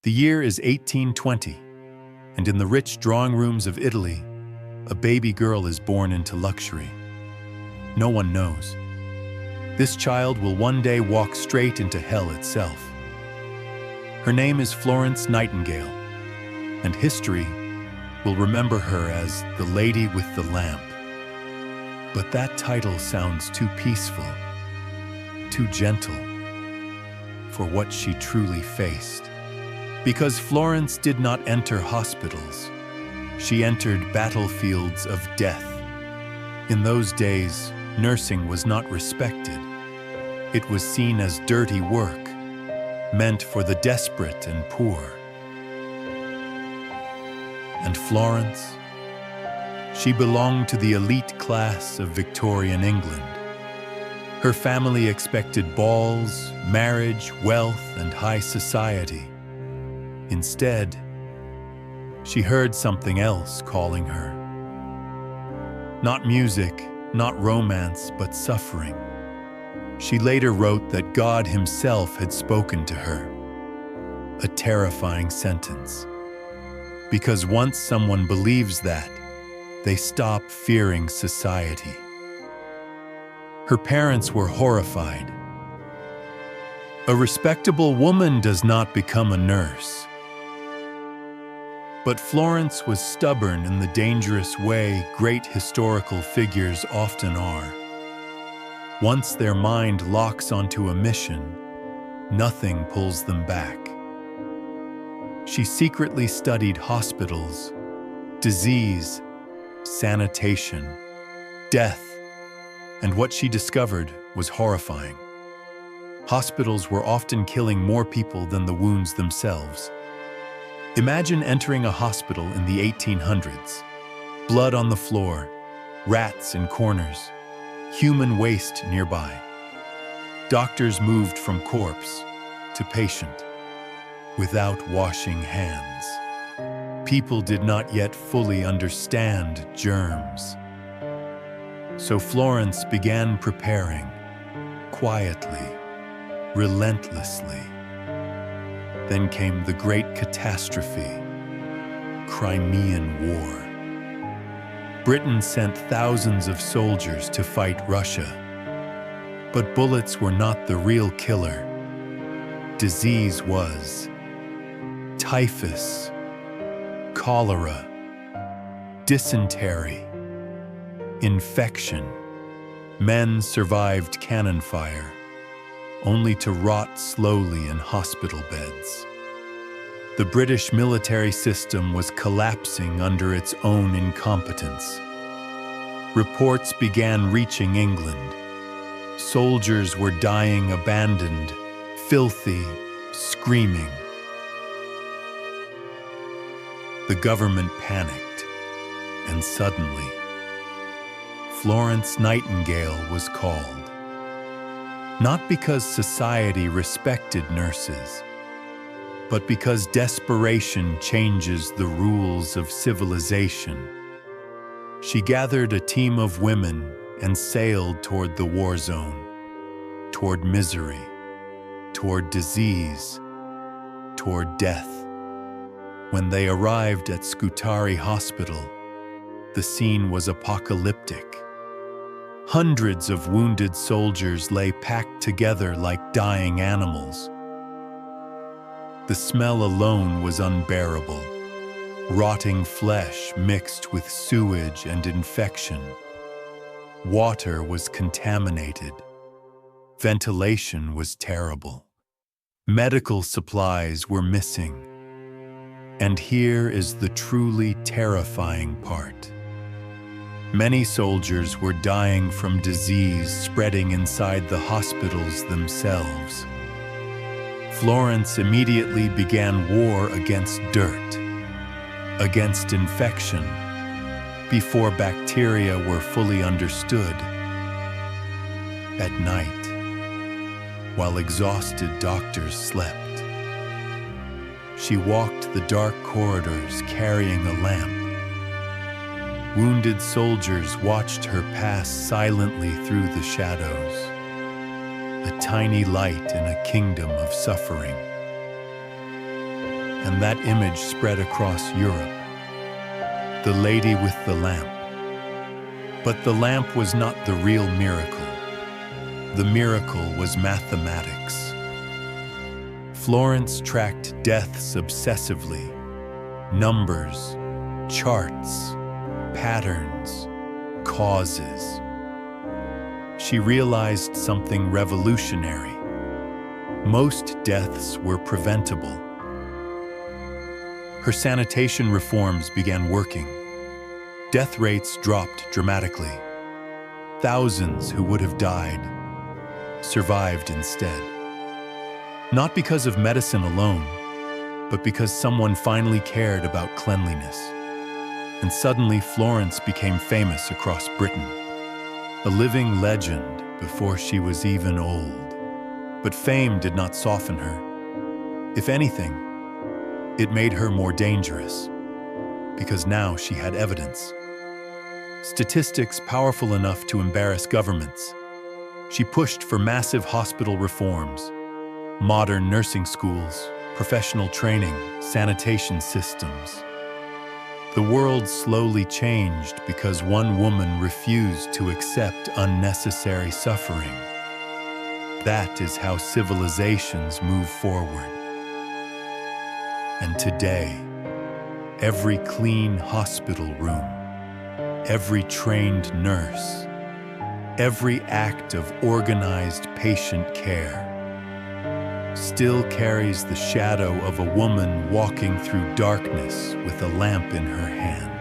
The year is 1820, and in the rich drawing rooms of Italy, a baby girl is born into luxury. No one knows. This child will one day walk straight into hell itself. Her name is Florence Nightingale, and history will remember her as the Lady with the Lamp. But that title sounds too peaceful, too gentle for what she truly faced. Because Florence did not enter hospitals, she entered battlefields of death. In those days, nursing was not respected. It was seen as dirty work, meant for the desperate and poor. And Florence? She belonged to the elite class of Victorian England. Her family expected balls, marriage, wealth, and high society. Instead, she heard something else calling her. Not music, not romance, but suffering. She later wrote that God Himself had spoken to her. A terrifying sentence. Because once someone believes that, they stop fearing society. Her parents were horrified. A respectable woman does not become a nurse. But Florence was stubborn in the dangerous way great historical figures often are. Once their mind locks onto a mission, nothing pulls them back. She secretly studied hospitals, disease, sanitation, death, and what she discovered was horrifying. Hospitals were often killing more people than the wounds themselves. Imagine entering a hospital in the 1800s. Blood on the floor, rats in corners, human waste nearby. Doctors moved from corpse to patient without washing hands. People did not yet fully understand germs. So Florence began preparing, quietly, relentlessly. Then came the great catastrophe, Crimean War. Britain sent thousands of soldiers to fight Russia. But bullets were not the real killer. Disease was. Typhus, cholera, dysentery, infection. Men survived cannon fire, only to rot slowly in hospital beds. The British military system was collapsing under its own incompetence. Reports began reaching England. Soldiers were dying abandoned, filthy, screaming. The government panicked, and suddenly, Florence Nightingale was called. Not because society respected nurses, but because desperation changes the rules of civilization. She gathered a team of women and sailed toward the war zone, toward misery, toward disease, toward death. When they arrived at Scutari Hospital, the scene was apocalyptic. Hundreds of wounded soldiers lay packed together like dying animals. The smell alone was unbearable. Rotting flesh mixed with sewage and infection. Water was contaminated. Ventilation was terrible. Medical supplies were missing. And here is the truly terrifying part. Many soldiers were dying from disease spreading inside the hospitals themselves. Florence immediately began war against dirt, against infection, before bacteria were fully understood. At night, while exhausted doctors slept, she walked the dark corridors carrying a lamp. Wounded soldiers watched her pass silently through the shadows, a tiny light in a kingdom of suffering. and that image spread across Europe. The lady with the lamp. But the lamp was not the real miracle. The miracle was mathematics. Florence tracked deaths obsessively. Numbers, charts, patterns, causes. She realized something revolutionary. Most deaths were preventable. Her sanitation reforms began working. Death rates dropped dramatically. Thousands who would have died survived instead. Not because of medicine alone, but because someone finally cared about cleanliness. And suddenly Florence became famous across Britain. A living legend before she was even old. But fame did not soften her. If anything, it made her more dangerous, because now she had evidence. Statistics powerful enough to embarrass governments. She pushed for massive hospital reforms, modern nursing schools, professional training, sanitation systems. The world slowly changed because one woman refused to accept unnecessary suffering. That is how civilizations move forward. And today, every clean hospital room, every trained nurse, every act of organized patient care still carries the shadow of a woman walking through darkness with a lamp in her hand.